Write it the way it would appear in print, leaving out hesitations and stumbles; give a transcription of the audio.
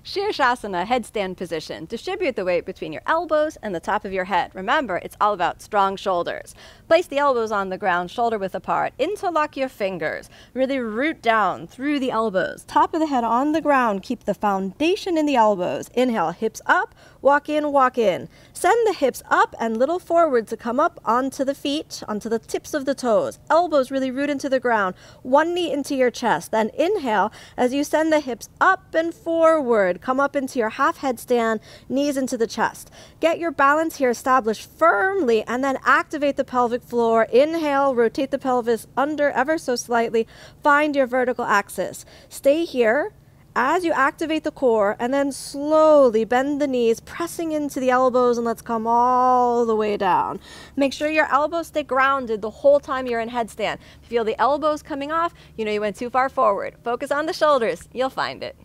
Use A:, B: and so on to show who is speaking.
A: Sirsasana, headstand position. Distribute the weight between your elbows and the top of your head. Remember, it's all about strong shoulders. Place the elbows on the ground, shoulder width apart. Interlock your fingers. Really root down through the elbows. Top of the head on the ground. Keep the foundation in the elbows. Inhale, hips up, walk in, walk in. Send the hips up and little forward to come up onto the feet, onto the tips of the toes. Elbows really root into the ground. One knee into your chest. Then inhale as you send the hips up and forward. Come up into your half headstand, knees into the chest. Get your balance here established firmly and then activate the pelvic floor. Inhale, rotate the pelvis under ever so slightly. Find your vertical axis. Stay here as you activate the core and then slowly bend the knees, pressing into the elbows, and let's come all the way down. Make sure your elbows stay grounded the whole time you're in headstand. If you feel the elbows coming off, you know you went too far forward. Focus on the shoulders. You'll find it.